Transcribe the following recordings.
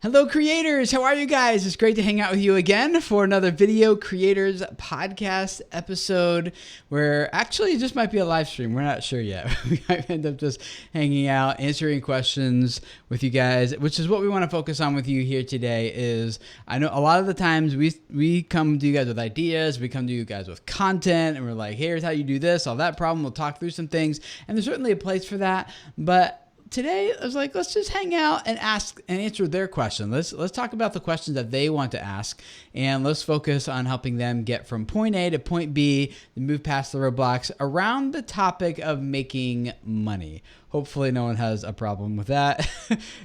Hello creators, how are you guys? It's great to hang out with you again for another Video Creators Podcast episode where actually it just might be a live stream. We're not sure yet. We might end up just hanging out, answering questions with you guys, which is what we want to focus on with you here today. Is I know a lot of the times we come to you guys with ideas, we come to you guys with content, and we're like, here's how you do this, solve that problem. We'll talk through some things, and there's certainly a place for that, but today, I was like, let's just hang out and ask and answer their question. Let's talk about the questions that they want to ask, and let's focus on helping them get from point A to point B and move past the roadblocks around the topic of making money. Hopefully no one has a problem with that.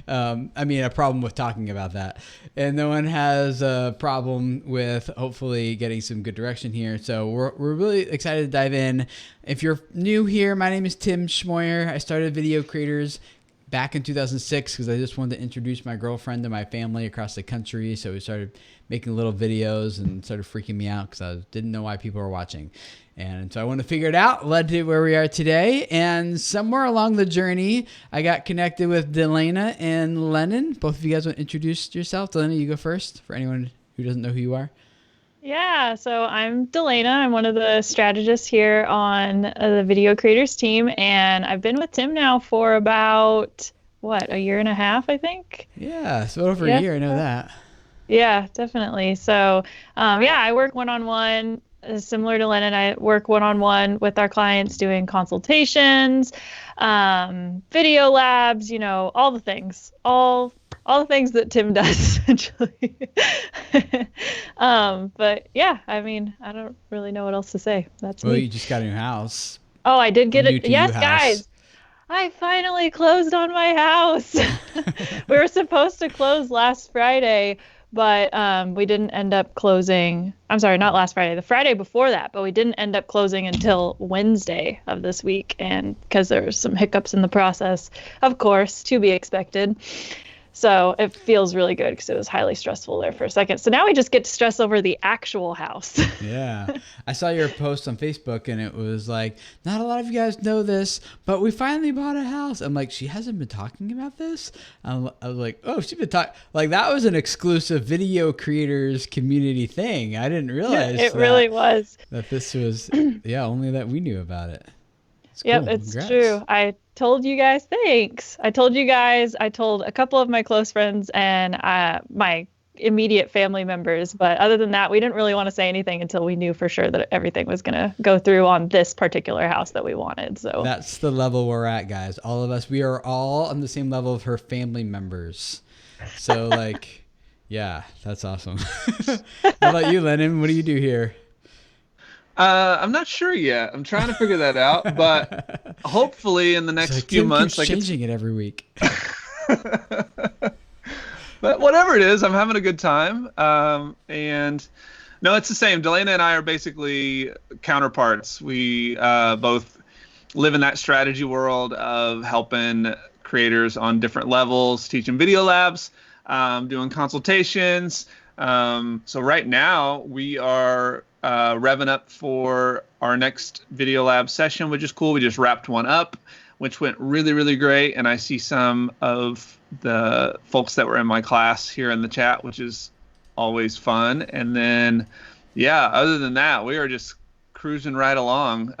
A problem with talking about that. And no one has a problem with hopefully getting some good direction here. So we're really excited to dive in. If you're new here, my name is Tim Schmoyer. I started Video Creators back in 2006 because I just wanted to introduce my girlfriend to my family across the country. So we started making little videos and started freaking me out because I didn't know why people were watching. And so I wanted to figure it out, led to where we are today. And somewhere along the journey, I got connected with Delana and Lennon. Both of you guys want to introduce yourself. Delana, you go first for anyone who doesn't know who you are. Yeah, so I'm Delana. I'm one of the strategists here on the Video Creators team, and I've been with Tim now for about, a year and a half, I think? Yeah, so over a year, I know that. Yeah, definitely. So, I work one-on-one, similar to Lennon. I work one-on-one with our clients doing consultations, video labs, all the things, all the things that Tim does, essentially. But yeah, I don't really know what else to say. That's me. Well, you just got a new house. Oh, I did get it. Yes, guys. I finally closed on my house. We were supposed to close last Friday, but we didn't end up closing. I'm sorry, not last Friday, the Friday before that, but we didn't end up closing until Wednesday of this week. And because there were some hiccups in the process, of course, to be expected. So it feels really good because it was highly stressful there for a second. So now we just get to stress over the actual house. Yeah. I saw your post on Facebook and it was like, not a lot of you guys know this, but we finally bought a house. I'm like, she hasn't been talking about this? I was like, oh, she's been talking. Like that was an exclusive Video Creators community thing. I didn't realize it really was. That this was, only that we knew about it. Yep, cool. It's true. I told you guys thanks. I told a couple of my close friends and my immediate family members. But other than that, we didn't really want to say anything until we knew for sure that everything was going to go through on this particular house that we wanted. So that's the level we're at, guys. All of us, we are all on the same level of her family members. So yeah, that's awesome. How about you, Lennon? What do you do here? I'm not sure yet. I'm trying to figure that out, but hopefully in the next few months, changing it every week. But whatever it is, I'm having a good time. And no, it's the same. Delana and I are basically counterparts. We both live in that strategy world of helping creators on different levels, teaching video labs, doing consultations. So right now we are revving up for our next video lab session, which is cool. We just wrapped one up, which went really, really great. And I see some of the folks that were in my class here in the chat, which is always fun. And then, other than that, we are just cruising right along.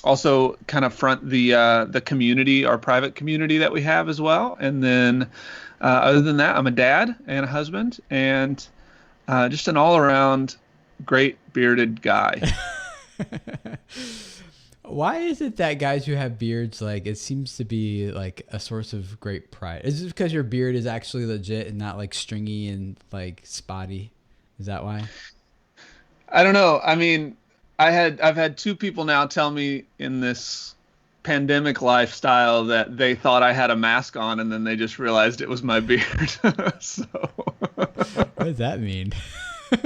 Also kind of front the community, our private community that we have as well. And then other than that, I'm a dad and a husband and just an all-around great bearded guy. Why is it that guys who have beards, it seems to be like a source of great pride? Is it because your beard is actually legit and not stringy and spotty? Is that why? I don't know. I mean, I've had two people now tell me in this pandemic lifestyle that they thought I had a mask on and then they just realized it was my beard. So what does that mean?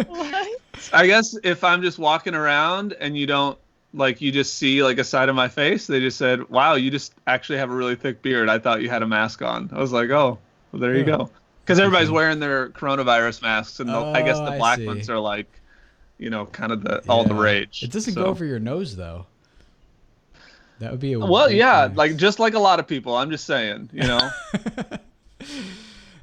What? I guess if I'm just walking around and you don't you just see a side of my face, they just said, wow, you just actually have a really thick beard. I thought you had a mask on. I was like, oh, well, there you go. Because everybody's wearing their coronavirus masks and I guess the black ones are kind of all the rage. It doesn't go over your nose though. That would be a just like a lot of people. I'm just saying,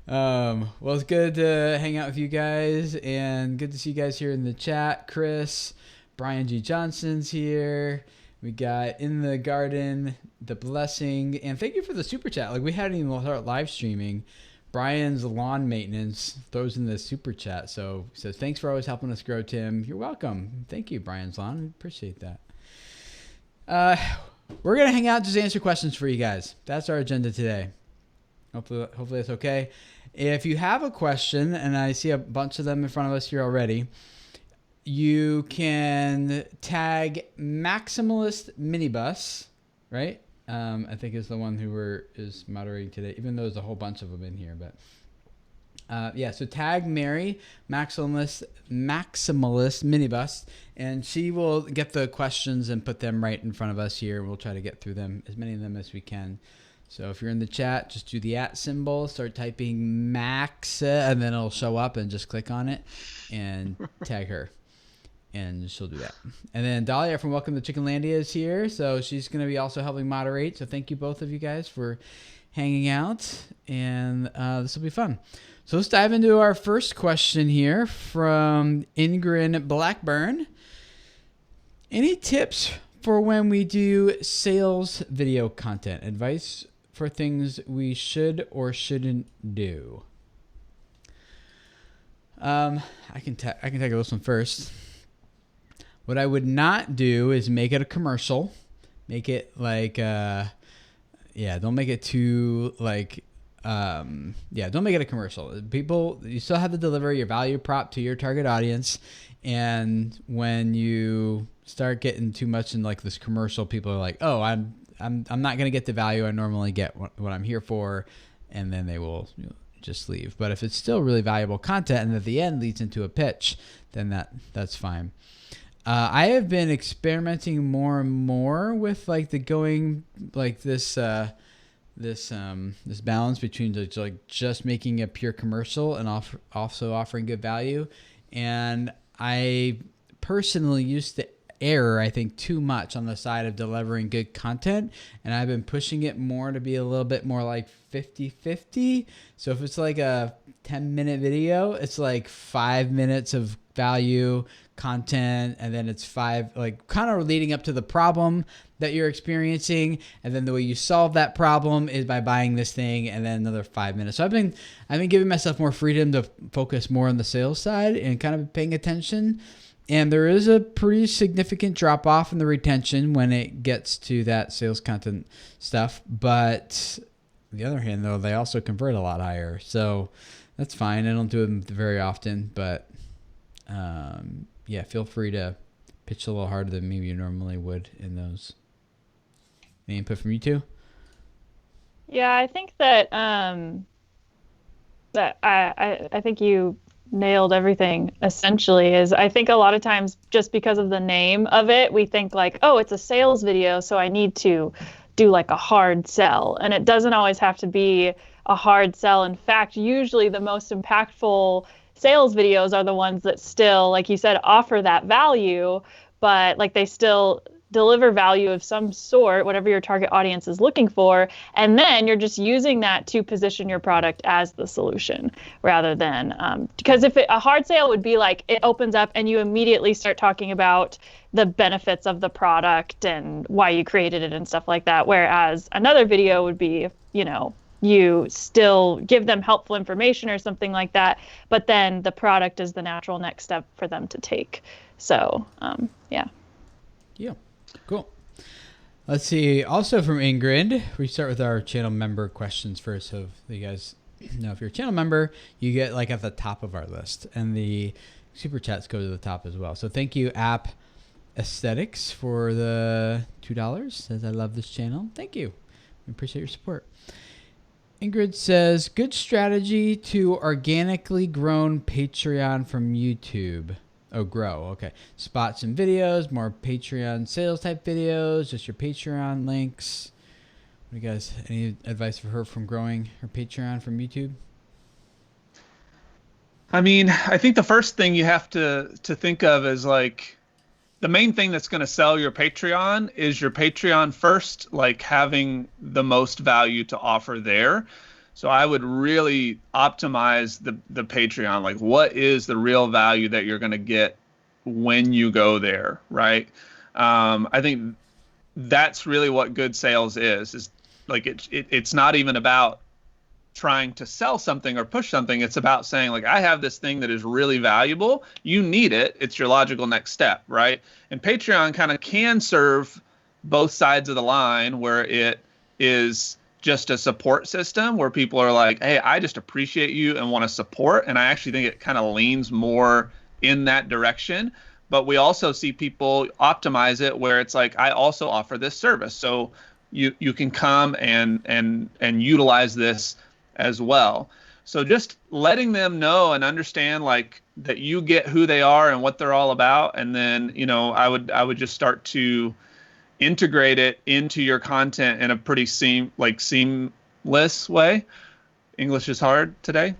Well, it's good to hang out with you guys, and good to see you guys here in the chat. Chris, Brian G. Johnson's here. We got In the Garden, The Blessing, and thank you for the super chat. Like, we hadn't even started live streaming. Brian's lawn maintenance throws in the super chat. So he says, thanks for always helping us grow, Tim. You're welcome. Thank you, Brian's lawn. Appreciate that. We're going to hang out, just answer questions for you guys. That's our agenda today. Hopefully that's okay. If you have a question, and I see a bunch of them in front of us here already, you can tag Maximalist Minibus, right? I think is the one who is moderating today, even though there's a whole bunch of them in here. But yeah, so tag Mary, Maximalist Minibus, and she will get the questions and put them right in front of us here. We'll try to get through them, as many of them as we can. So if you're in the chat, just do the @ symbol, start typing Max, and then it'll show up, and just click on it and tag her. And she'll do that. And then Dahlia from Welcome to Chickenlandia is here. So she's going to be also helping moderate. So thank you, both of you guys, for hanging out. And this will be fun. So let's dive into our first question here from Ingrid Blackburn. Any tips for when we do sales video content? Advice for things we should or shouldn't do? I can tackle this one first. What I would not do is make it a commercial. Make it like, don't make it too like, don't make it a commercial. People, you still have to deliver your value prop to your target audience. And when you start getting too much in like this commercial, people are like, oh, I'm not going to get the value I normally get, what I'm here for. And then they will just leave. But if it's still really valuable content and at the end leads into a pitch, then that's fine. I have been experimenting more and more with like this balance between like just making a pure commercial and also offering good value. And I personally used to err, I think, too much on the side of delivering good content, and I've been pushing it more to be a little bit more like 50-50. So if it's like a 10-minute video, it's like 5 minutes of value content, and then it's 5 like kind of leading up to the problem that you're experiencing, and then the way you solve that problem is by buying this thing, and then another 5 minutes. So I've been giving myself more freedom to focus more on the sales side and kind of paying attention. And there is a pretty significant drop off in the retention when it gets to that sales content stuff. But on the other hand, though, they also convert a lot higher. So that's fine. I don't do them very often, but feel free to pitch a little harder than maybe you normally would in those. Any input from you two? Yeah, I think that I think you nailed everything essentially. Is I think a lot of times just because of the name of it, we think like, oh, it's a sales video, so I need to do like a hard sell. And it doesn't always have to be a hard sell. In fact, usually the most impactful sales videos are the ones that still, like you said, offer that value, but like they still deliver value of some sort, whatever your target audience is looking for. And then you're just using that to position your product as the solution rather than, because if a hard sale would be like, it opens up and you immediately start talking about the benefits of the product and why you created it and stuff like that. Whereas another video would be, you still give them helpful information or something like that, but then the product is the natural next step for them to take. So, yeah. Yeah. Cool. Let's see. Also from Ingrid, we start with our channel member questions first. So you guys know, if you're a channel member, you get like at the top of our list, and the super chats go to the top as well. So thank you, App Aesthetics, for the $2. Says, I love this channel. Thank you. We appreciate your support. Ingrid says, good strategy to organically grown Patreon from YouTube. Oh, grow. Okay. Spots and videos, more Patreon sales type videos, just your Patreon links. What do you guys, any advice for her from growing her Patreon from YouTube? I mean, I think the first thing you have to think of is like the main thing that's going to sell your Patreon is your Patreon first, like having the most value to offer there. So I would really optimize the Patreon. Like, what is the real value that you're going to get when you go there, right? I think that's really what good sales is like it's not even about trying to sell something or push something. It's about saying, like, I have this thing that is really valuable. You need it. It's your logical next step, right? And Patreon kind of can serve both sides of the line, where it is just a support system where people are like, hey, I just appreciate you and want to support. And I actually think it kind of leans more in that direction. But we also see people optimize it where it's like, I also offer this service. So you can come and utilize this as well. So just letting them know and understand, like, that you get who they are and what they're all about. And then, I would just start to integrate it into your content in a pretty seamless way. English is hard today.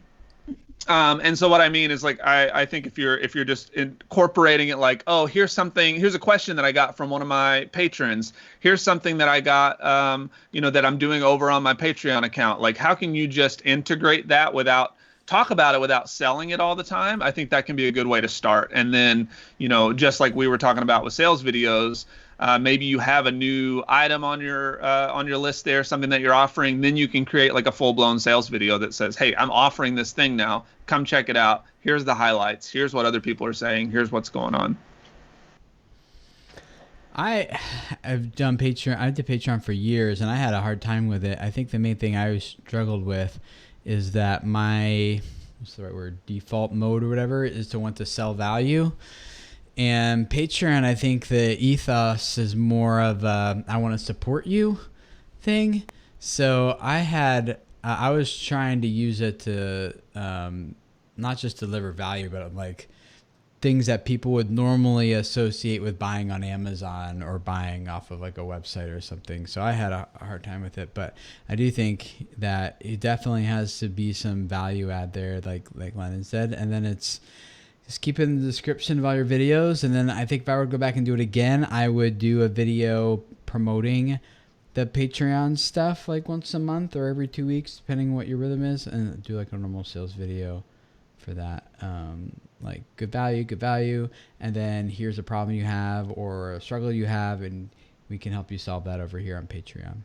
And so what I mean is, like, I think if you're just incorporating it, like, oh, here's a question that I got from one of my patrons. Here's something that I got, that I'm doing over on my Patreon account. Like, how can you just integrate that talk about it without selling it all the time? I think that can be a good way to start. And then, just like we were talking about with sales videos, maybe you have a new item on your list there, something that you're offering. Then you can create like a full-blown sales video that says, hey, I'm offering this thing now. Come check it out. Here's the highlights. Here's what other people are saying. Here's what's going on. I've done Patreon. I did Patreon for years, and I had a hard time with it. I think the main thing I struggled with is that my, what's the right word, default mode or whatever, is to want to sell value. And Patreon, I think the ethos is more of a I want to support you thing. So I was trying to use it to not just deliver value, but like things that people would normally associate with buying on Amazon or buying off of like a website or something. So I had a hard time with it, but I do think that it definitely has to be some value add there, like Lennon said. And then it's just keep it in the description of all your videos. And then I think if I were to go back and do it again, I would do a video promoting the Patreon stuff like once a month or every 2 weeks, depending on what your rhythm is, and do like a normal sales video for that. Like good value. And then here's a problem you have or a struggle you have, and we can help you solve that over here on Patreon.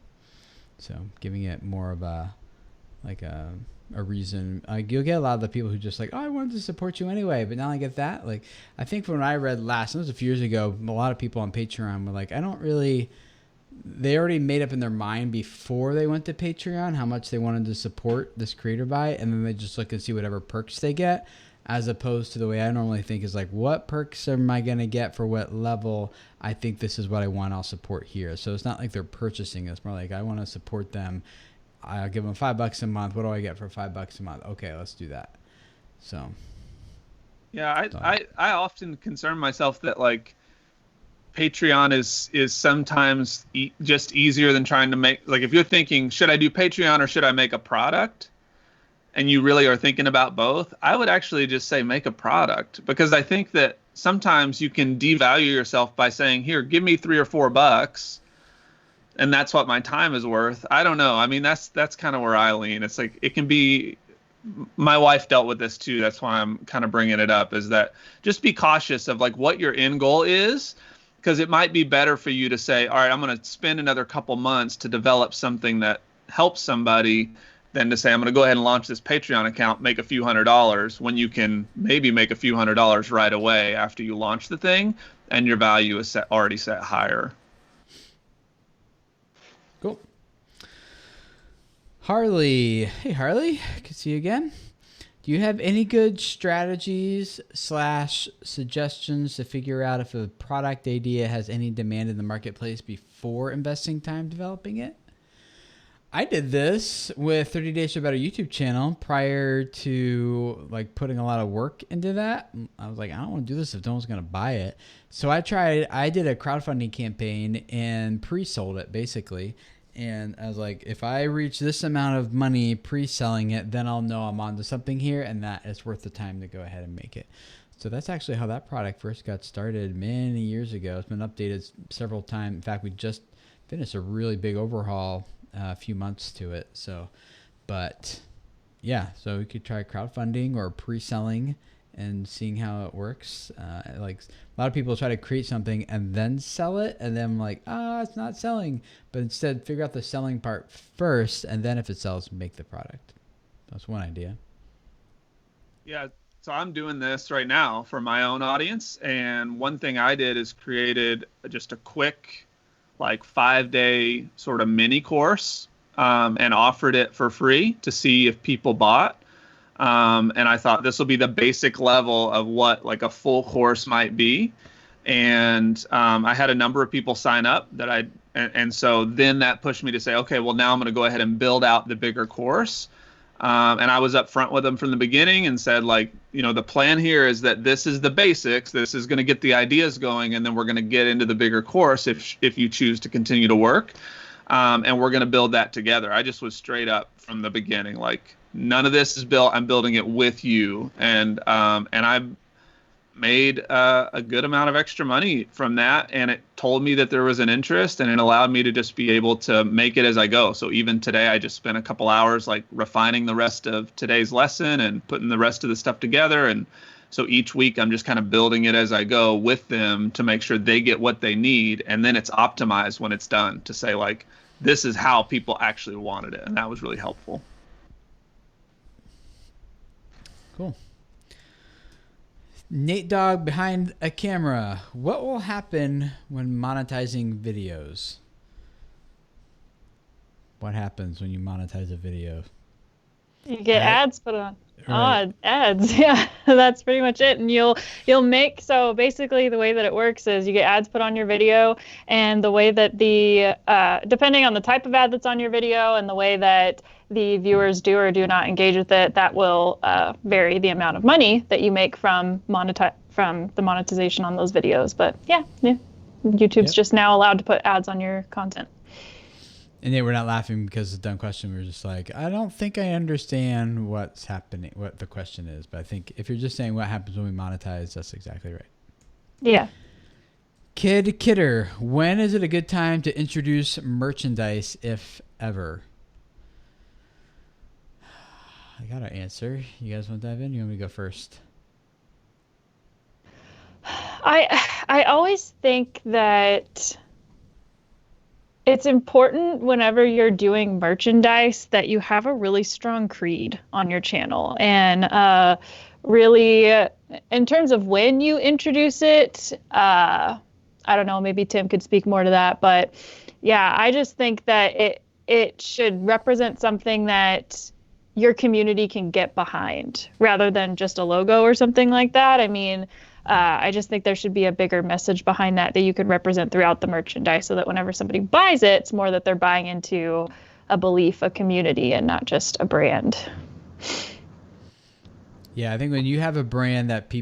So giving it more of a reason. You'll get a lot of the people who just like, oh, I wanted to support you anyway, but now I get that. Like, I think when I read last, it was a few years ago, a lot of people on Patreon were like, they already made up in their mind before they went to Patreon how much they wanted to support this creator by, and then they just look and see whatever perks they get, as opposed to the way I normally think is like, what perks am I going to get for what level? I think this is what I want, I'll support here. So it's not like they're purchasing. It's more like, I want to support them. I'll give them $5 a month. What do I get for $5 a month? Okay, let's do that. So, yeah, I often concern myself that like Patreon is sometimes just easier than trying to make, like, if you're thinking, should I do Patreon or should I make a product? And you really are thinking about both, I would actually just say make a product, because I think that sometimes you can devalue yourself by saying, here, give me $3 or $4, and that's what my time is worth. I don't know. I mean, that's kind of where I lean. It's like, it can be, my wife dealt with this too. That's why I'm kind of bringing it up, is that just be cautious of like what your end goal is, because it might be better for you to say, all right, I'm going to spend another couple months to develop something that helps somebody, than to say, I'm going to go ahead and launch this Patreon account, make a few $100s, when you can maybe make a few $100s right away after you launch the thing and your value is already set higher. Cool. Harley. Hey, Harley. Good to see you again. Do you have any good strategies / suggestions to figure out if a product idea has any demand in the marketplace before investing time developing it? I did this with 30 Days to a Better YouTube channel prior to like putting a lot of work into that. I was like, I don't want to do this if no one's going to buy it. So I did a crowdfunding campaign and pre-sold it basically. And I was like, if I reach this amount of money pre-selling it, then I'll know I'm onto something here and that it's worth the time to go ahead and make it. So that's actually how that product first got started many years ago. It's been updated several times. In fact, we just finished a really big overhaul a few months to it. So But yeah, so we could try crowdfunding or pre-selling and seeing how it works. Like a lot of people try to create something and then sell it, and then like, it's not selling. But instead, figure out the selling part first, and then if it sells, make the product. That's one idea. Yeah, so I'm doing this right now for my own audience, and one thing I did is created just a quick, like 5-day sort of mini course, and offered it for free to see if people bought. And I thought this will be the basic level of what like a full course might be. And I had a number of people sign up and so then that pushed me to say, okay, well now I'm going to go ahead and build out the bigger course. And I was up front with them from the beginning and said, like, the plan here is that this is the basics. This is going to get the ideas going, and then we're going to get into the bigger course if you choose to continue to work. And we're going to build that together. I just was straight up from the beginning, like, none of this is built. I'm building it with you. And I made a good amount of extra money from that. And it told me that there was an interest, and it allowed me to just be able to make it as I go. So even today, I just spent a couple hours like refining the rest of today's lesson and putting the rest of the stuff together. And so each week I'm just kind of building it as I go with them to make sure they get what they need. And then it's optimized when it's done to say, like, this is how people actually wanted it. And that was really helpful. Cool. Nate Dogg behind a camera. What will happen when monetizing videos? What happens when you monetize a video? You get ads put on. Right. Oh, ads. Yeah, that's pretty much it. And you'll make, so basically the way that it works is you get ads put on your video, and the way that depending on the type of ad that's on your video and the way that the viewers do or do not engage with it, that will vary the amount of money that you make from the monetization on those videos. But yeah. YouTube's just now allowed to put ads on your content. And they were not laughing because it's a dumb question. We were just like, I don't think I understand what's happening, what the question is. But I think if you're just saying what happens when we monetize, that's exactly right. Yeah. Kidder, when is it a good time to introduce merchandise, if ever? I got to answer. You guys want to dive in? You want me to go first? I always think that it's important whenever you're doing merchandise that you have a really strong creed on your channel. And really, in terms of when you introduce it, I don't know, maybe Tim could speak more to that. But yeah, I just think that it should represent something that your community can get behind rather than just a logo or something like that. I mean, I just think there should be a bigger message behind that you could represent throughout the merchandise, so that whenever somebody buys it, it's more that they're buying into a belief, a community, and not just a brand. Yeah, I think when you have a brand that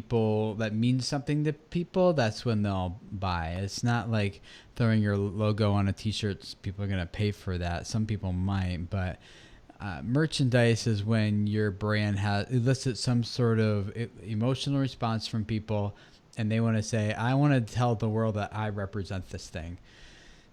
means something to people, that's when they'll buy. It's not like throwing your logo on a t-shirt. People are going to pay for that. Some people might, but merchandise is when your brand elicits some sort of emotional response from people, and they want to say, I want to tell the world that I represent this thing.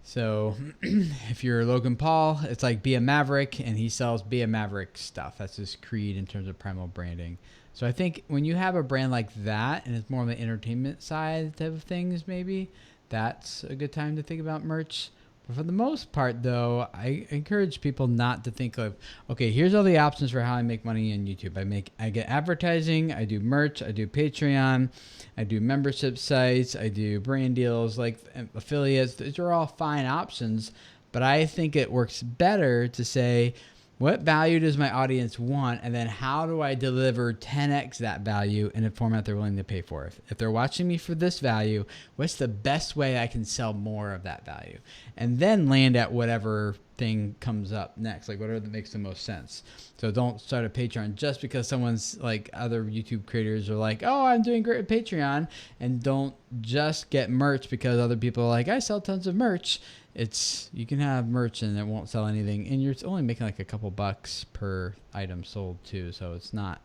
So if you're Logan Paul, it's like be a maverick, and he sells be a maverick stuff. That's his creed in terms of primal branding. So I think when you have a brand like that, and it's more on the entertainment side type of things, maybe that's a good time to think about merch. But for the most part, though, I encourage people not to think of, okay, here's all the options for how I make money on YouTube. I get advertising, I do merch, I do Patreon, I do membership sites, I do brand deals, like affiliates. These are all fine options, but I think it works better to say, what value does my audience want? And then how do I deliver 10x that value in a format they're willing to pay for? If they're watching me for this value, what's the best way I can sell more of that value? And then land at whatever thing comes up next, like whatever that makes the most sense. So don't start a Patreon just because someone's like other YouTube creators are like, oh, I'm doing great with Patreon. And don't just get merch because other people are like, I sell tons of merch. You can have merch and it won't sell anything, and you're only making like a couple bucks per item sold too, so it's not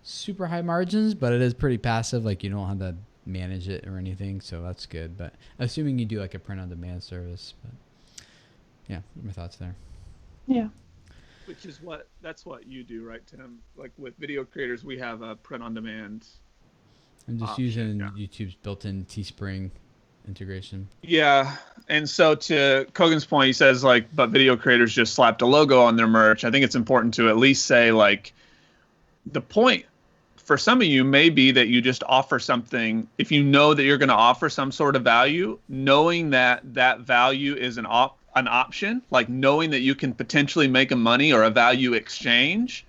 super high margins, but it is pretty passive. Like you don't have to manage it or anything, so that's good. But assuming you do like a print on demand service, but yeah, my thoughts there. Yeah. Which is that's what you do, right, Tim? Like with video creators, we have a print on demand. I'm just option. using YouTube's built-in Teespring integration. Yeah. And so to Kogan's point, he says like, but video creators just slapped a logo on their merch. I think it's important to at least say like the point for some of you may be that you just offer something. If you know that you're going to offer some sort of value, knowing that that value is an option, like knowing that you can potentially make a money or a value exchange,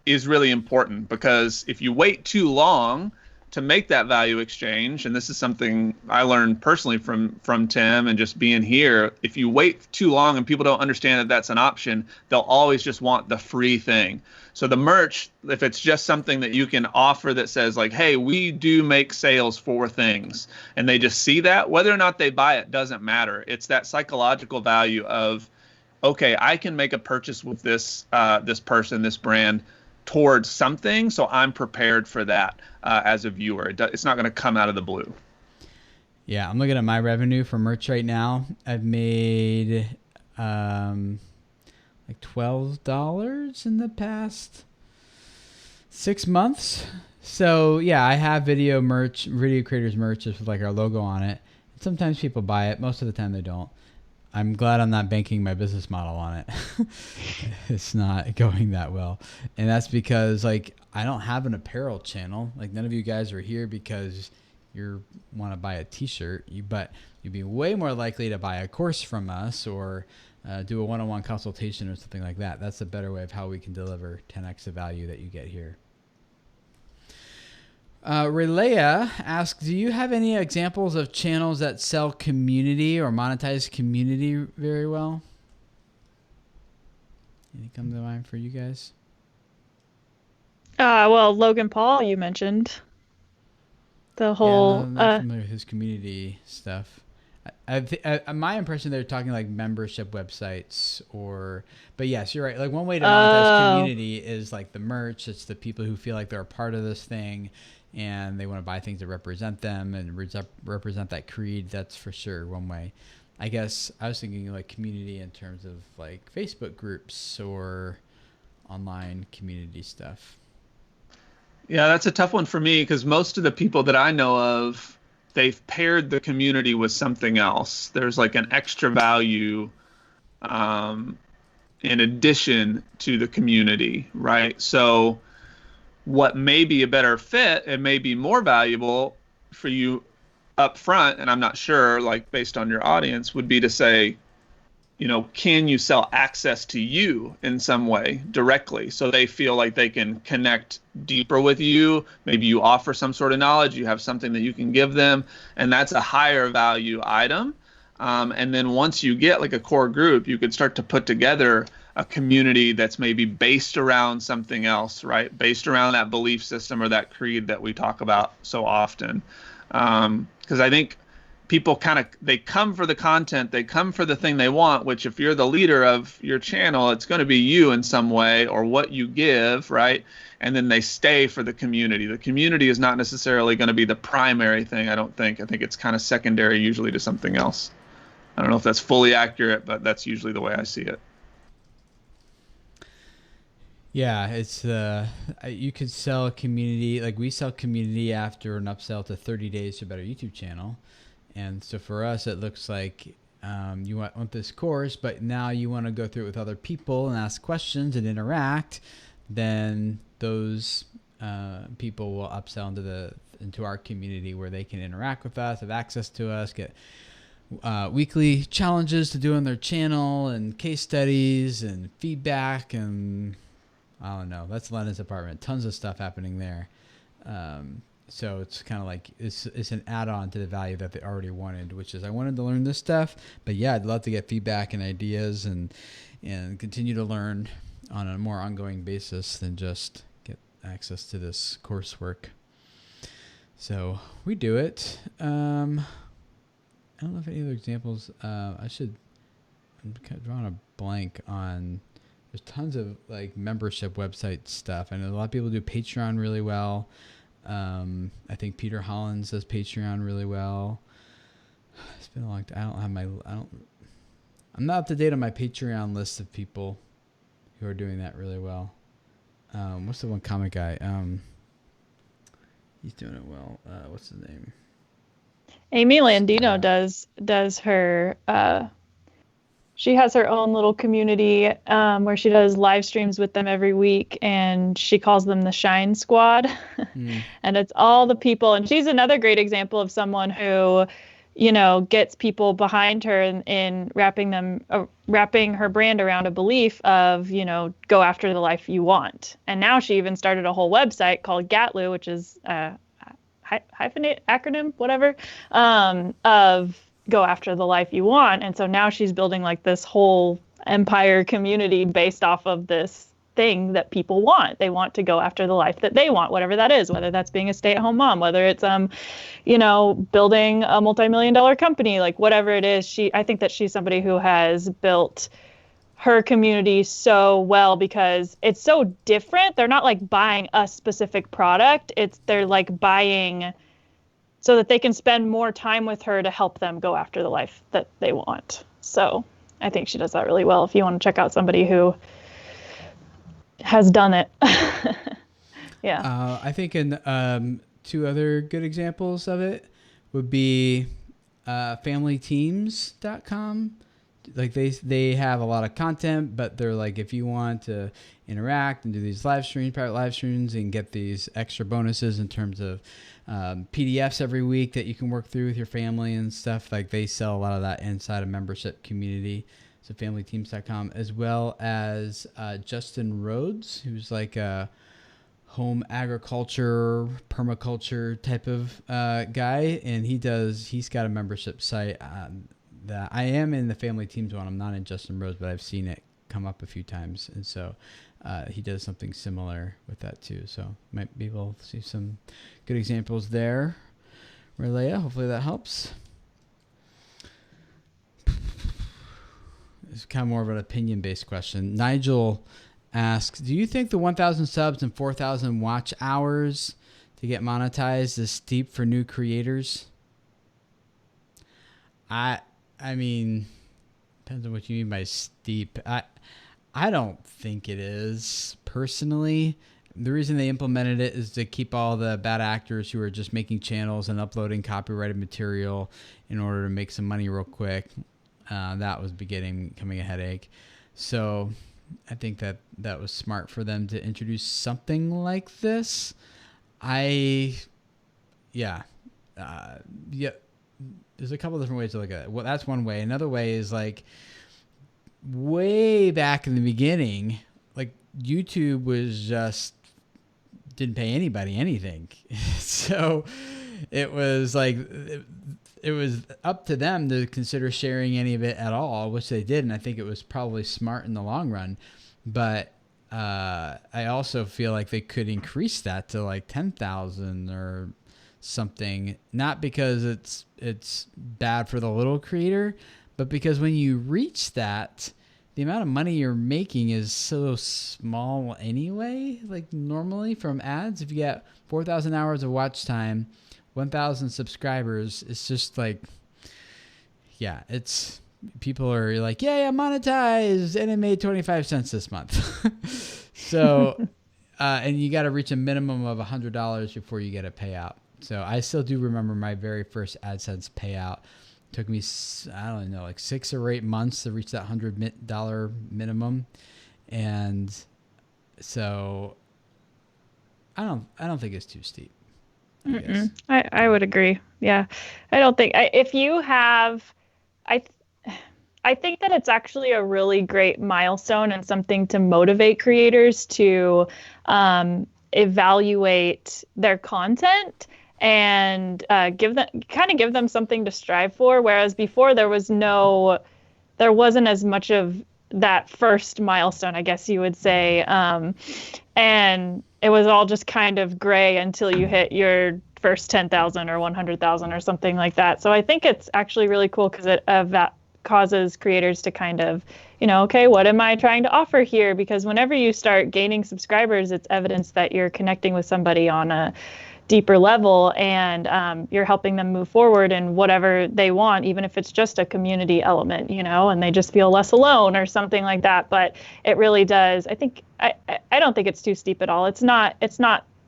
is really important, because if you wait too long to make that value exchange, and this is something I learned personally from Tim and just being here, if you wait too long and people don't understand that that's an option, they'll always just want the free thing. So the merch, if it's just something that you can offer that says like, hey, we do make sales for things, and they just see that, whether or not they buy it doesn't matter. It's that psychological value of, okay, I can make a purchase with this this person, this brand, towards something, so I'm prepared for that as a viewer. It's not going to come out of the blue. Yeah, I'm looking at my revenue for merch right now. I've made like $12 in the past 6 months. So yeah, I have video creators merch just with like our logo on it. Sometimes people buy it. Most of the time they don't. I'm glad I'm not banking my business model on it. It's not going that well. And that's because like I don't have an apparel channel. Like none of you guys are here because you want to buy a t-shirt, but you'd be way more likely to buy a course from us or do a one-on-one consultation or something like that. That's a better way of how we can deliver 10x the value that you get here. Relea asks, do you have any examples of channels that sell community or monetize community very well? Anything come to mind for you guys? Well, Logan Paul, you mentioned. The whole... Yeah, I'm not familiar with his community stuff. My impression they're talking like membership websites but yes, you're right. Like one way to monetize community is like the merch. It's the people who feel like they're a part of this thing and they want to buy things that represent them and represent that creed. That's for sure one way. I guess I was thinking like community in terms of like Facebook groups or online community stuff. Yeah, that's a tough one for me, because most of the people that I know of, they've paired the community with something else. There's like an extra value in addition to the community, right? So what may be a better fit and may be more valuable for you up front, and I'm not sure, like based on your audience, would be to say, you know, can you sell access to you in some way directly, so they feel like they can connect deeper with you? Maybe you offer some sort of knowledge, you have something that you can give them, and that's a higher value item. And then once you get like a core group, you could start to put together a community that's maybe based around something else, right? Based around that belief system or that creed that we talk about so often. Because I think people they come for the content, they come for the thing they want, which if you're the leader of your channel, it's going to be you in some way or what you give, right? And then they stay for the community. The community is not necessarily going to be the primary thing, I don't think. I think it's kind of secondary usually to something else. I don't know if that's fully accurate, but that's usually the way I see it. Yeah, it's you could sell a community, like we sell community after an upsell to 30 days to a better YouTube channel. And so for us, it looks like you want this course, but now you want to go through it with other people and ask questions and interact. Then those people will upsell into our community where they can interact with us, have access to us, get weekly challenges to do on their channel and case studies and feedback, and I don't know. That's Lennon's apartment. Tons of stuff happening there. So it's kind of like it's an add-on to the value that they already wanted, which is I wanted to learn this stuff, but yeah, I'd love to get feedback and ideas and continue to learn on a more ongoing basis than just get access to this coursework. So we do it. I don't know if any other examples. I'm kind of drawing a blank on. There's tons of like membership website stuff. I know a lot of people do Patreon really well. I think Peter Hollins does Patreon really well. It's been a long time. I'm not up to date on my Patreon list of people. who are doing that really well. What's the one comic guy? He's doing it well. What's his name? Amy Landino does her. She has her own little community where she does live streams with them every week, and she calls them the Shine Squad. And it's all the people. And she's another great example of someone who, gets people behind her in wrapping her brand around a belief of, go after the life you want. And now she even started a whole website called GATLU, which is hyphenate acronym, whatever, of go after the life you want. And so now she's building like this whole empire community based off of this thing that people want. They want to go after the life that they want, whatever that is, whether that's being a stay-at-home mom, whether it's building a multi-million-dollar company, like whatever it is. I think that she's somebody who has built her community so well because it's so different. They're not like buying a specific product. They're like buying so that they can spend more time with her to help them go after the life that they want. So I think she does that really well. If you want to check out somebody who has done it. Yeah. I think two other good examples of it would be familyteams.com. Like they have a lot of content, but they're like, if you want to interact and do these private live streams and get these extra bonuses in terms of PDFs every week that you can work through with your family and stuff, like they sell a lot of that inside a membership community. So familyteams.com, as well as Justin Rhodes, who's like a home agriculture, permaculture type of guy. And he's got a membership site that I am in the Family Teams one. I'm not in Justin Rhodes, but I've seen it come up a few times. And so he does something similar with that too. So might be able to see some good examples there. Relea, hopefully that helps. It's kind of more of an opinion-based question. Nigel asks, do you think the 1,000 subs and 4,000 watch hours to get monetized is steep for new creators? I mean, depends on what you mean by steep. I don't think it is, personally. The reason they implemented it is to keep all the bad actors who are just making channels and uploading copyrighted material in order to make some money real quick. That was becoming a headache. So I think that was smart for them to introduce something like this. There's a couple different ways to look at it. Well, that's one way. Another way is like way back in the beginning, like YouTube was just didn't pay anybody anything. So it was like it was up to them to consider sharing any of it at all, which they did, and I think it was probably smart in the long run. But I also feel like they could increase that to like 10,000 or something, not because it's bad for the little creator, but because when you reach that, the amount of money you're making is so small anyway. Like normally from ads, if you get 4,000 hours of watch time, 1,000 subscribers, it's just like, yeah, it's people are like, yeah, monetized, and it made 25 cents this month. So, and you got to reach a minimum of $100 before you get a payout. So I still do remember my very first AdSense payout. It took me, I don't know, like 6 or 8 months to reach that $100 minimum. And so I don't think it's too steep. I would agree. Yeah. I don't think if you have, I think that it's actually a really great milestone and something to motivate creators to evaluate their content and give them something to strive for. Whereas before there wasn't as much of that first milestone, I guess you would say. And it was all just kind of gray until you hit your first 10,000 or 100,000 or something like that. So I think it's actually really cool because it causes creators to kind of, okay, what am I trying to offer here? Because whenever you start gaining subscribers, it's evidence that you're connecting with somebody on a deeper level, and you're helping them move forward in whatever they want, even if it's just a community element, and they just feel less alone or something like that. But it really does. I don't think it's too steep at all. It's not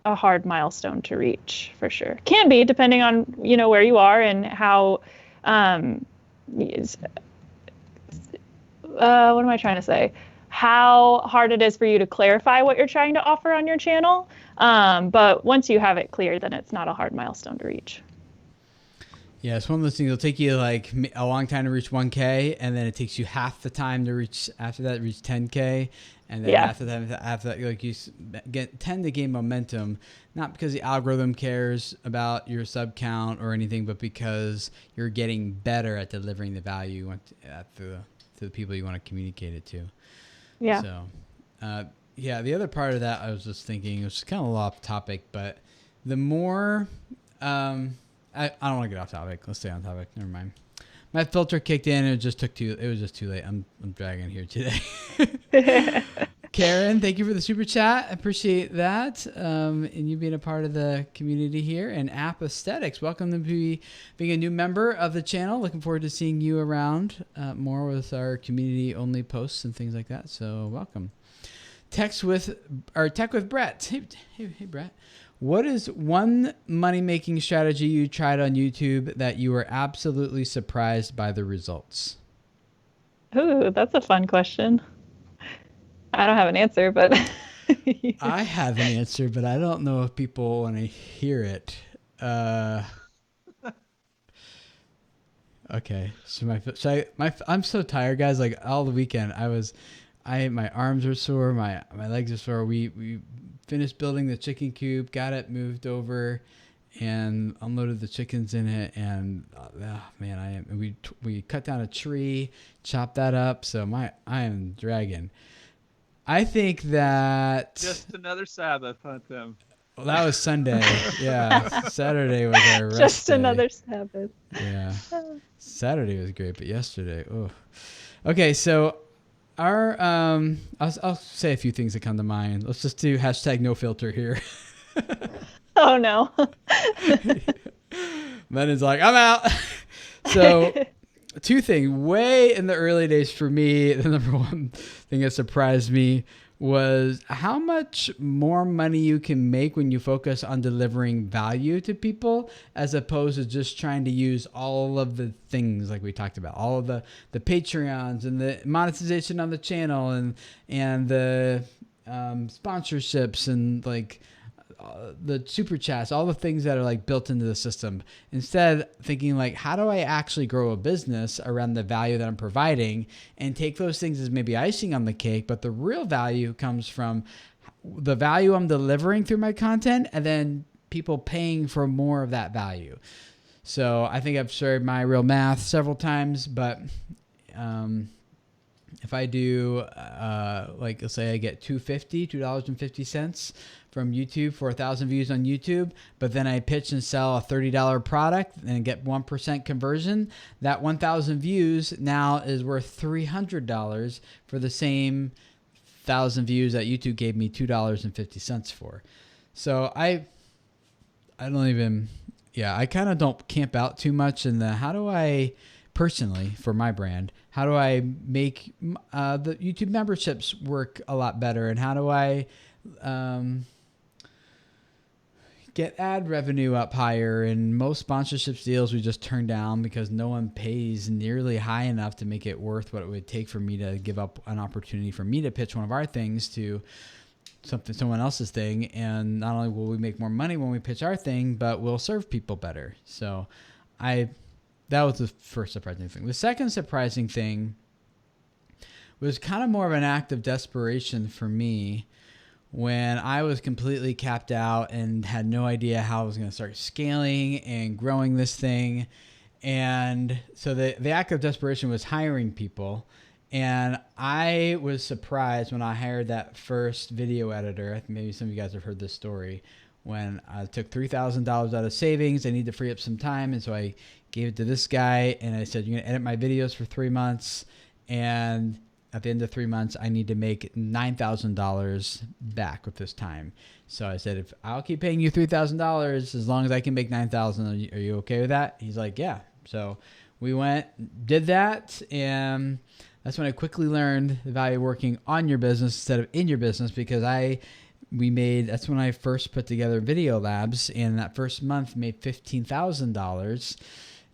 a hard milestone to reach, for sure. Can be, depending on, where you are and how, what am I trying to say? How hard it is for you to clarify what you're trying to offer on your channel. But once you have it clear, then it's not a hard milestone to reach. Yeah, it's one of those things. It'll take you like a long time to reach 1K, and then it takes you half the time to reach, after that, reach 10K. And then after that, like you tend to gain momentum, not because the algorithm cares about your sub count or anything, but because you're getting better at delivering the value you want to the people you want to communicate it to. Yeah. So, the other part of that, I was just thinking, it was kind of a little off topic, but the more, I don't want to get off topic. Let's stay on topic. Never mind. My filter kicked in and it was just too late. I'm dragging here today. Karen, thank you for the super chat. I appreciate that. And you being a part of the community here. And App Aesthetics, welcome to being a new member of the channel. Looking forward to seeing you around more with our community only posts and things like that. So welcome. Tech with Brett. Hey Brett. What is one money-making strategy you tried on YouTube that you were absolutely surprised by the results? Ooh, that's a fun question. I don't have an answer, but I have an answer, but I don't know if people want to hear it. Okay, so I'm so tired, guys. Like all the weekend, my arms are sore, my legs are sore. We finished building the chicken coop, got it moved over, and unloaded the chickens in it. And we cut down a tree, chopped that up. So I am dragging. I think that just another Sabbath, huh, Tim? Well, that was Sunday. Yeah, Saturday was our rest just day. Another Sabbath. Yeah, Saturday was great, but yesterday, oh. Okay, so our I'll say a few things that come to mind. Let's just do #NoFilter here. Oh no. Menon's like, I'm out. So two things. Way in the early days for me, the number one thing that surprised me was how much more money you can make when you focus on delivering value to people, as opposed to just trying to use all of the things like we talked about, all of the Patreons and the monetization on the channel and the sponsorships and like the super chats, all the things that are like built into the system. Instead, thinking like, how do I actually grow a business around the value that I'm providing, and take those things as maybe icing on the cake, but the real value comes from the value I'm delivering through my content, and then people paying for more of that value. So I think I've shared my real math several times, but if I do, like let's say I get $2.50 from YouTube for 1,000 views on YouTube, but then I pitch and sell a $30 product and get 1% conversion, that 1,000 views now is worth $300 for the same 1,000 views that YouTube gave me $2.50 for. So I kind of don't camp out too much in the, how do I personally, for my brand, how do I make the YouTube memberships work a lot better? And how do I get ad revenue up higher? And most sponsorships deals we just turn down because no one pays nearly high enough to make it worth what it would take for me to give up an opportunity for me to pitch one of our things to someone else's thing. And not only will we make more money when we pitch our thing, but we'll serve people better. So that was the first surprising thing. The second surprising thing was kind of more of an act of desperation for me when I was completely capped out and had no idea how I was going to start scaling and growing this thing. And so the act of desperation was hiring people. And I was surprised when I hired that first video editor. Maybe some of you guys have heard this story. When I took $3,000 out of savings, I need to free up some time. And so I gave it to this guy and I said, you're going to edit my videos for 3 months. And at the end of 3 months, I need to make $9,000 back with this time. So I said, if I'll keep paying you $3,000 as long as I can make $9,000, are you okay with that? He's like, yeah. So we went, did that, and that's when I quickly learned the value of working on your business instead of in your business, because that's when I first put together Video Labs, and that first month made $15,000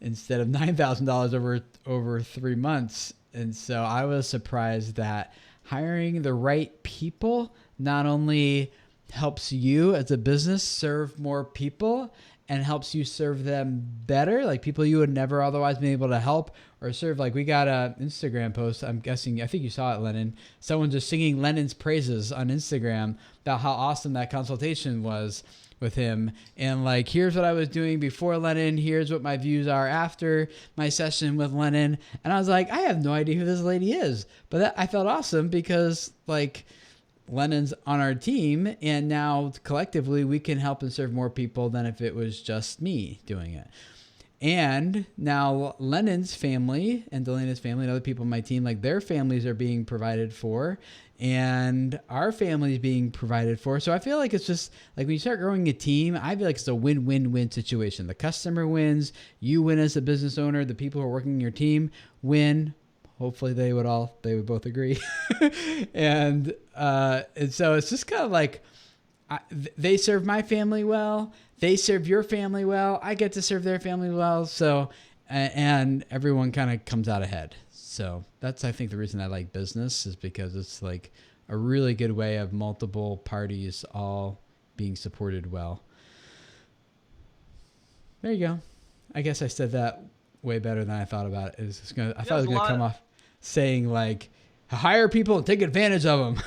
instead of $9,000 over 3 months. And so I was surprised that hiring the right people not only helps you as a business serve more people and helps you serve them better, like people you would never otherwise be able to help or serve. Like we got an Instagram post, I think you saw it, Lennon. Someone just singing Lennon's praises on Instagram about how awesome that consultation was with him. And like, here's what I was doing before Lennon. Here's what my views are after my session with Lennon. And I was like, I have no idea who this lady is. But I felt awesome because like Lennon's on our team, and now collectively we can help and serve more people than if it was just me doing it. And now Lennon's family and Delena's family and other people on my team, like their families are being provided for, and our family is being provided for. So I feel like it's just like when you start growing a team, I feel like it's a win-win-win situation. The customer wins, you win as a business owner, the people who are working in your team win. Hopefully they would both agree. And so it's just kind of like they serve my family well. They serve your family well. I get to serve their family well. So, and everyone kind of comes out ahead. So that's, I think, the reason I like business is because it's like a really good way of multiple parties all being supported well. There you go. I guess I said that way better than I thought about it. I thought it was going to come off saying like, hire people and take advantage of them.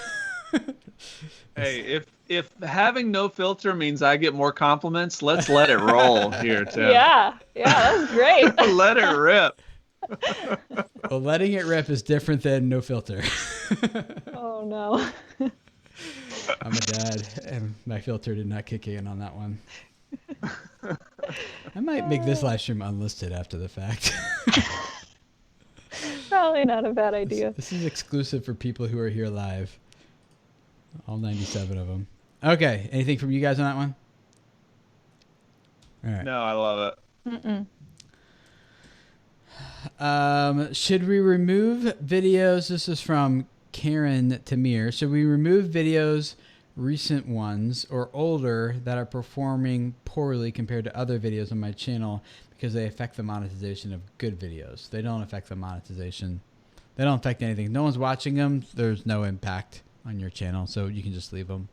Hey, if having no filter means I get more compliments, let's let it roll here, Tim. Yeah, that was great. Let it rip. Well, letting it rip is different than no filter. Oh no. I'm a dad, and my filter did not kick in on that one. I might make this live stream unlisted after the fact. Probably not a bad idea. This is exclusive for people who are here live. All 97 of them. Okay. Anything from you guys on that one? All right. No, I love it. Should we remove videos? This is from Karen Tamir. Should we remove videos, recent ones or older, that are performing poorly compared to other videos on my channel because they affect the monetization of good videos? They don't affect the monetization. They don't affect anything. No one's watching them. There's no impact on your channel, so you can just leave them.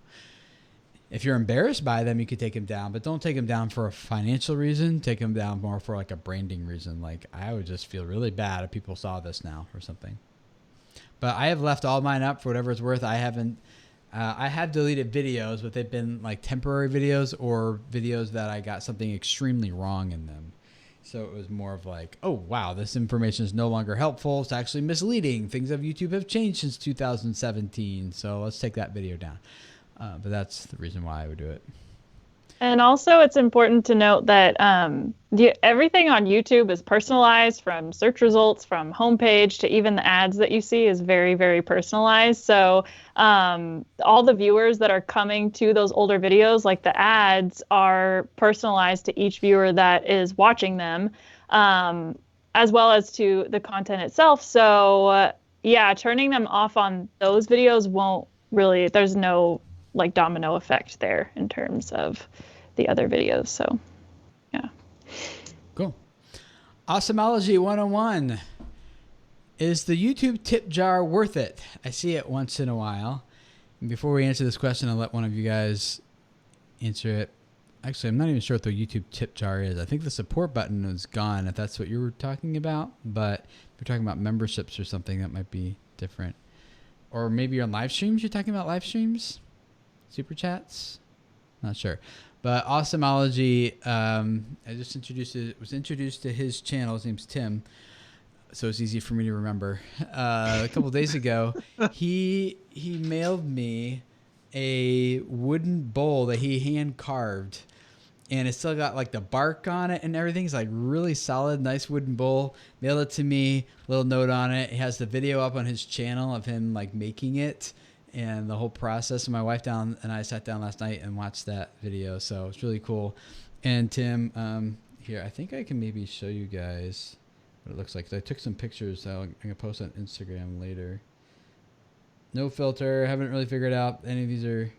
If you're embarrassed by them, you could take them down, but don't take them down for a financial reason. Take them down more for like a branding reason. Like, I would just feel really bad if people saw this now or something. But I have left all mine up for whatever it's worth. I have deleted videos, but they've been like temporary videos or videos that I got something extremely wrong in them. So it was more of like, oh, wow, this information is no longer helpful. It's actually misleading. Things of YouTube have changed since 2017. So let's take that video down. But that's the reason why I would do it. And also it's important to note that everything on YouTube is personalized, from search results, from homepage to even the ads that you see is very, very personalized. So all the viewers that are coming to those older videos, like the ads, are personalized to each viewer that is watching them, as well as to the content itself. So turning them off on those videos won't really, there's no like domino effect there in terms of the other videos. So yeah. Cool. Awesomology 101. Is the YouTube tip jar worth it? I see it once in a while. And before we answer this question, I'll let one of you guys answer it. Actually, I'm not even sure what the YouTube tip jar is. I think the support button is gone, if that's what you were talking about. But if you're talking about memberships or something, that might be different. Or maybe you're on live streams. You're talking about live streams? Super chats? Not sure. But Awesomology, I just was introduced to his channel. His name's Tim, so it's easy for me to remember. A couple days ago, he mailed me a wooden bowl that he hand carved, and it's still got like the bark on it and everything. It's like really solid, nice wooden bowl. Mailed it to me, little note on it. He has the video up on his channel of him like making it and the whole process. And my wife and I sat down last night and watched that video. So it's really cool. And Tim, here, I think I can maybe show you guys what it looks like. I took some pictures that I'm going to post on Instagram later. No filter. Haven't really figured out any of these are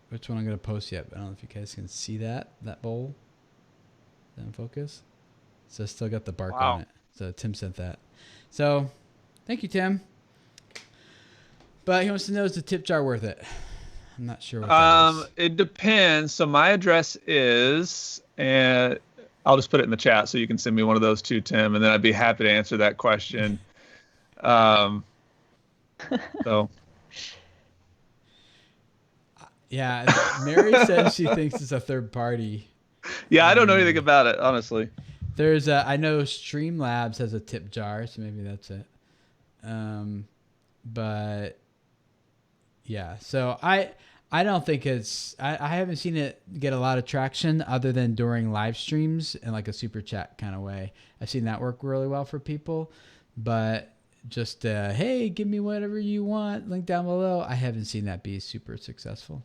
which one I'm going to post yet. But I don't know if you guys can see that bowl. Is that in focus? So it's still got the bark on it. So Tim sent that. So thank you, Tim. But he wants to know, is the tip jar worth it? I'm not sure what that is. It depends. So my address is, and I'll just put it in the chat so you can send me one of those too, Tim, and then I'd be happy to answer that question. So. Yeah, Mary says she thinks it's a third party. Yeah, I don't know anything about it, honestly. There's I know Streamlabs has a tip jar, so maybe that's it. But yeah, so I don't think it's I haven't seen it get a lot of traction other than during live streams in like a super chat kind of way. I've seen that work really well for people, but just hey, give me whatever you want, link down below. I haven't seen that be super successful.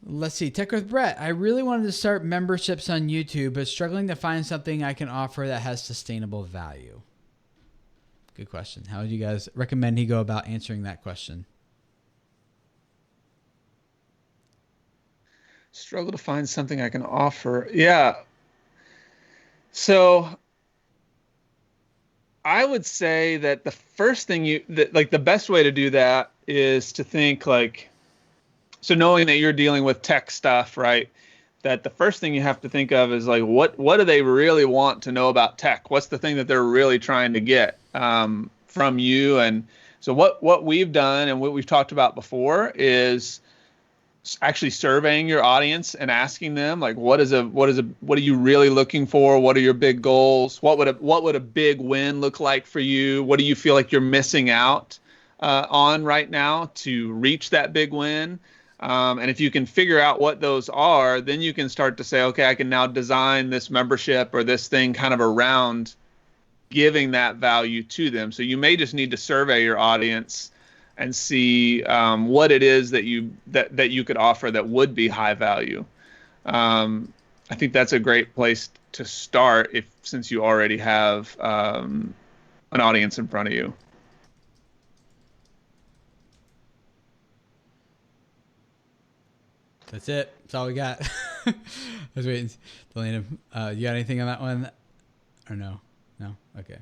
Let's see. Tech with Brett. I really wanted to start memberships on YouTube, but struggling to find something I can offer that has sustainable value. Good question. How would you guys recommend he go about answering that question? Struggle to find something I can offer. Yeah. So I would say that the first thing the best way to do that is to think like, so knowing that you're dealing with tech stuff, right? That the first thing you have to think of is like, what do they really want to know about tech? What's the thing that they're really trying to get from you? And so what we've done and what we've talked about before is actually surveying your audience and asking them like, what are you really looking for? What are your big goals? What would a big win look like for you? What do you feel like you're missing out on right now to reach that big win? And if you can figure out what those are, then you can start to say, okay, I can now design this membership or this thing kind of around giving that value to them. So you may just need to survey your audience and see what it is that you could offer that would be high value. I think that's a great place to start since you already have an audience in front of you. That's it. That's all we got. I was waiting. Delana, you got anything on that one? Or no? No? Okay.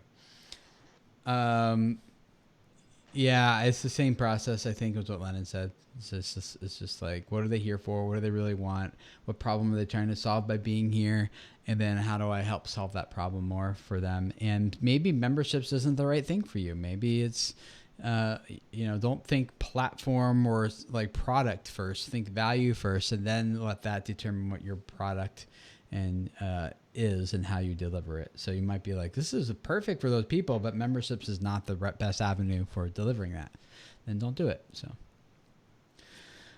Yeah, it's the same process, I think, was what Lennon said. It's just like, what are they here for? What do they really want? What problem are they trying to solve by being here? And then how do I help solve that problem more for them? And maybe memberships isn't the right thing for you. Maybe it's, don't think platform or like product first. Think value first, and then let that determine what your product and is and how you deliver it. So you might be like, this is perfect for those people, but memberships is not the best avenue for delivering that. Then don't do it. So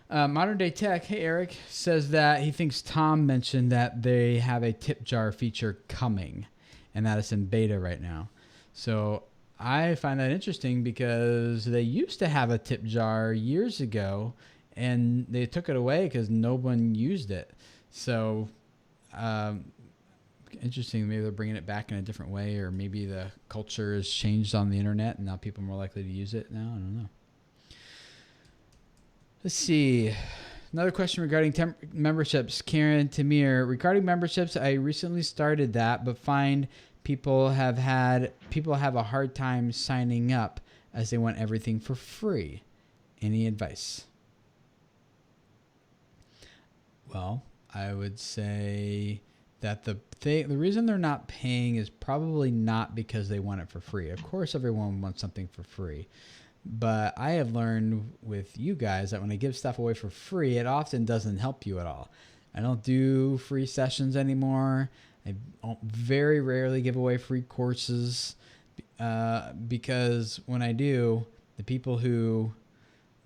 Modern Day Tech, hey Eric, says that he thinks Tom mentioned that they have a tip jar feature coming and that it's in beta right now. So I find that interesting because they used to have a tip jar years ago and they took it away because no one used it. So interesting. Maybe they're bringing it back in a different way, or maybe the culture has changed on the internet and now people are more likely to use it now. I don't know. Let's see. Another question regarding memberships. Karen Tamir, regarding memberships, I recently started that, but find people have a hard time signing up as they want everything for free. Any advice? Well, I would say that the reason they're not paying is probably not because they want it for free. Of course, everyone wants something for free. But I have learned with you guys that when I give stuff away for free, it often doesn't help you at all. I don't do free sessions anymore. I very rarely give away free courses because when I do, the people who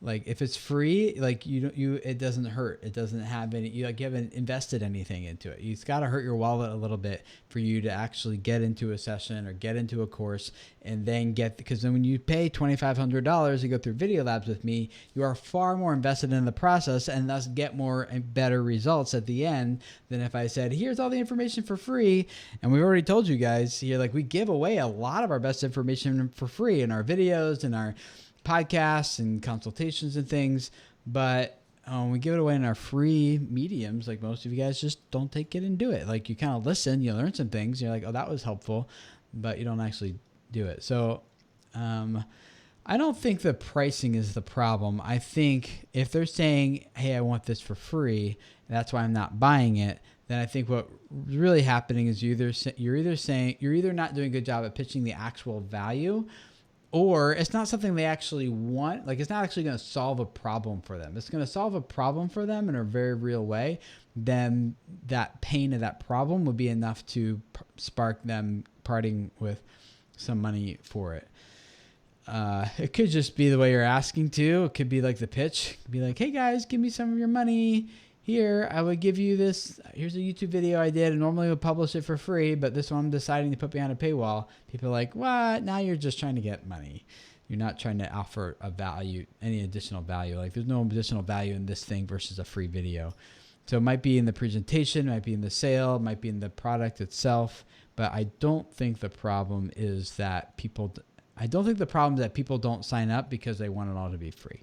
Like if it's free, like it doesn't hurt. It doesn't have any, you haven't invested anything into it. It's got to hurt your wallet a little bit for you to actually get into a session or get into a course and then because then when you pay $2,500 to go through Video Labs with me, you are far more invested in the process and thus get more and better results at the end than if I said, here's all the information for free. And we've already told you guys here, like we give away a lot of our best information for free in our videos and our podcasts and consultations and things, but we give it away in our free mediums. Like most of you guys just don't take it and do it. Like you kind of listen, you learn some things, you're like, oh, that was helpful, but you don't actually do it. So I don't think the pricing is the problem. I think if they're saying, hey, I want this for free, and that's why I'm not buying it, then I think what really happening is you're either not doing a good job at pitching the actual value, or it's not something they actually want. Like it's not actually going to solve a problem for them. It's going to solve a problem for them in a very real way. Then that pain of that problem would be enough to spark them parting with some money for it. It could just be the way you're asking to. It could be like the pitch. It could be like, hey guys, give me some of your money. Here, I would give you this. Here's a YouTube video I did. I normally would publish it for free, but this one I'm deciding to put behind a paywall. People are like, what? Now you're just trying to get money. You're not trying to offer a value, any additional value. Like there's no additional value in this thing versus a free video. So it might be in the presentation, might be in the sale, might be in the product itself. But I don't think the problem is that people don't sign up because they want it all to be free.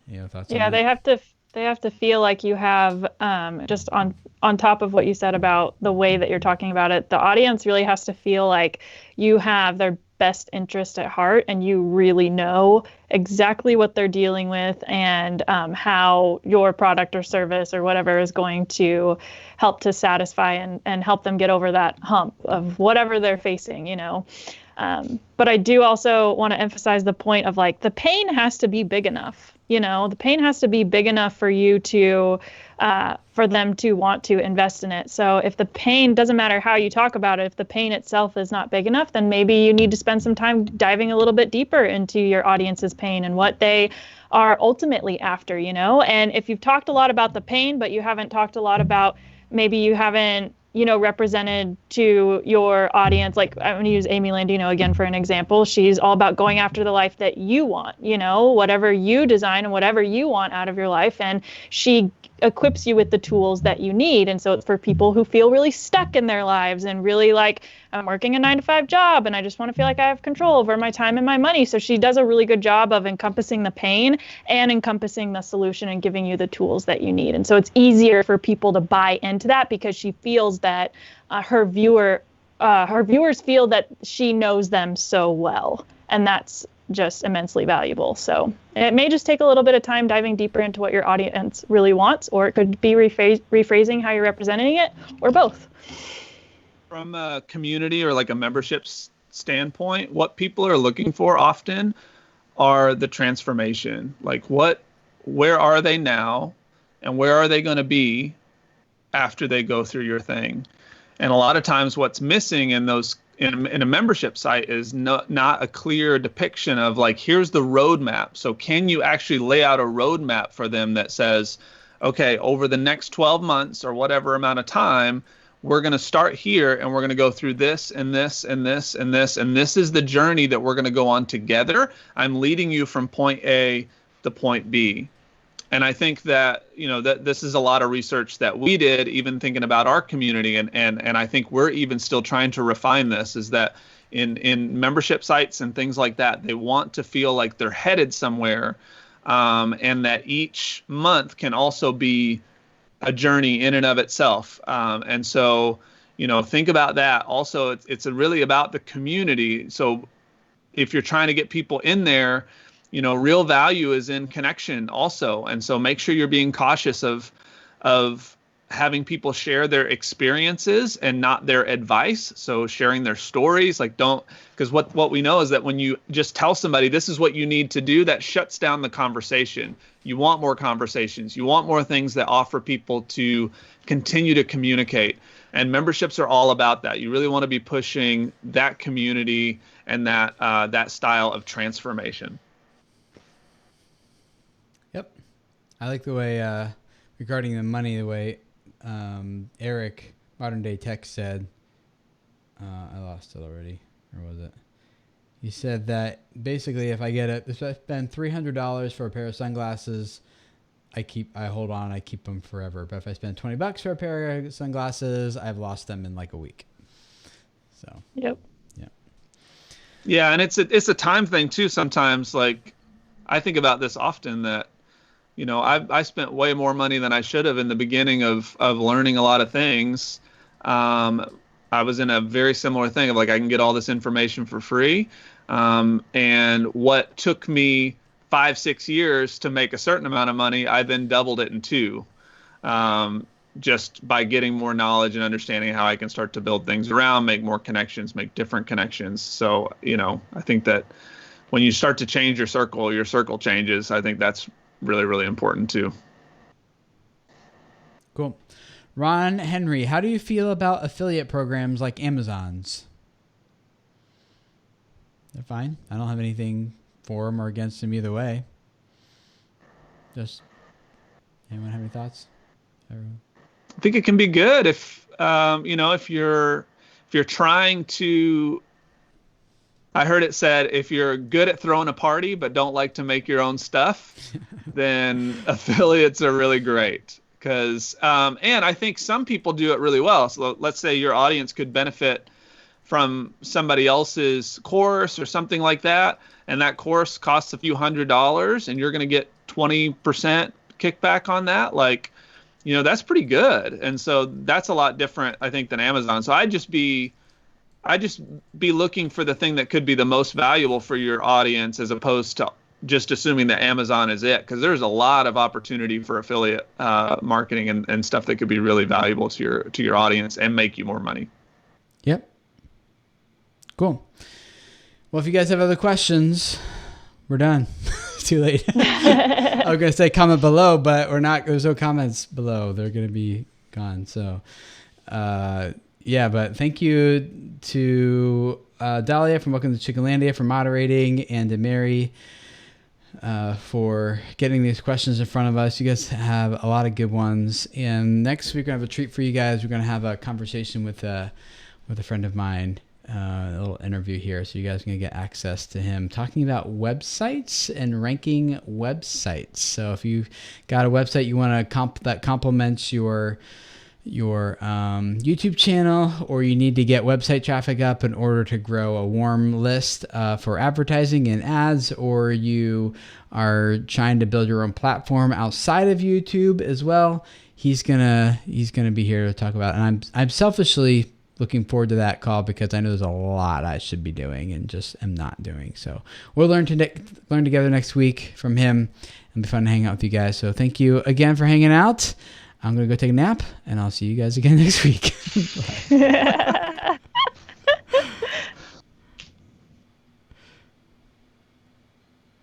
You know, thoughts on that? They have to feel like you have, just on top of what you said about the way that you're talking about it, the audience really has to feel like you have their best interest at heart and you really know exactly what they're dealing with and how your product or service or whatever is going to help to satisfy and help them get over that hump of whatever they're facing, you know. But I do also want to emphasize the point of like the pain has to be big enough. You know, the pain has to be big enough for you to, for them to want to invest in it. So if the pain, doesn't matter how you talk about it, if the pain itself is not big enough, then maybe you need to spend some time diving a little bit deeper into your audience's pain and what they are ultimately after, you know. And if you've talked a lot about the pain, but you haven't talked a lot about, maybe you haven't, you know, represented to your audience, like I'm going to use Amy Landino again for an example. She's all about going after the life that you want, you know, whatever you design and whatever you want out of your life. And she equips you with the tools that you need. And so it's for people who feel really stuck in their lives and really like, I'm working a 9-to-5 job and I just want to feel like I have control over my time and my money. So she does a really good job of encompassing the pain and encompassing the solution and giving you the tools that you need. And so it's easier for people to buy into that because she feels that her viewers feel that she knows them so well. And that's just immensely valuable. So it may just take a little bit of time diving deeper into what your audience really wants, or it could be rephrasing how you're representing it, or both. From a community or like a membership standpoint, what people are looking for often are the transformation. Like where are they now and where are they going to be after they go through your thing? And a lot of times what's missing in those in a membership site is not a clear depiction of like, here's the roadmap. So can you actually lay out a roadmap for them that says, okay, over the next 12 months or whatever amount of time, we're going to start here and we're going to go through this and this and this and this. And this is the journey that we're going to go on together. I'm leading you from point A to point B. And I think that, you know, that this is a lot of research that we did, even thinking about our community. And I think we're even still trying to refine this, is that in membership sites and things like that, they want to feel like they're headed somewhere, and that each month can also be a journey in and of itself. And so, you know, think about that. Also, it's really about the community. So if you're trying to get people in there, you know, real value is in connection also. And so make sure you're being cautious of having people share their experiences and not their advice. So sharing their stories, like because what we know is that when you just tell somebody this is what you need to do, that shuts down the conversation. You want more conversations. You want more things that offer people to continue to communicate. And memberships are all about that. You really want to be pushing that community and that style of transformation. Yep. I like the way, regarding the money, the way Eric, Modern Day Tech, said, I lost it already, or was it? He said that basically if I spend $300 for a pair of sunglasses, I hold on, I keep them forever. But if I spend $20 for a pair of sunglasses, I've lost them in like a week. So. Yep. Yeah. Yeah, and it's a time thing too. Sometimes, like, I think about this often that, I spent way more money than I should have in the beginning of learning a lot of things. I was in a very similar thing of like, I can get all this information for free. And what took me 5-6 years to make a certain amount of money, I then doubled it in 2, just by getting more knowledge and understanding how I can start to build things around, make more connections, make different connections. So, I think that when you start to change your circle changes. I think that's really, really important too. Cool. Ron Henry, how do you feel about affiliate programs like Amazon's? They're fine. I don't have anything for them or against them either way. Just, anyone have any thoughts? Everyone? I think it can be good if you're trying to. I heard it said if you're good at throwing a party but don't like to make your own stuff, then affiliates are really great. Because and I think some people do it really well. So let's say your audience could benefit from somebody else's course or something like that, and that course costs a few $100s, and you're going to get 20% kickback on that. Like, that's pretty good. And so that's a lot different, I think, than Amazon. So I'd just be looking for the thing that could be the most valuable for your audience, as opposed to just assuming that Amazon is it, because there's a lot of opportunity for affiliate marketing and stuff that could be really valuable to your audience and make you more money. Yep. Cool. Well, if you guys have other questions, we're done. It's too late. I was going to say comment below, but we're not. There's no comments below. They're going to be gone. So, yeah, but thank you to Dahlia from Welcome to Chickenlandia for moderating, and to Mary for getting these questions in front of us. You guys have a lot of good ones. And next week, we're going to have a treat for you guys. We're going to have a conversation with a friend of mine, a little interview here. So you guys are going to get access to him talking about websites and ranking websites. So if you've got a website you want to that complements your YouTube channel, or you need to get website traffic up in order to grow a warm list for advertising and ads, or you are trying to build your own platform outside of YouTube as well, he's gonna be here to talk about it. And I'm selfishly looking forward to that call, because I know there's a lot I should be doing and just am not doing. So we'll learn together next week from him. It'll be fun to hang out with you guys. So thank you again for hanging out. I'm going to go take a nap, and I'll see you guys again next week. Bye.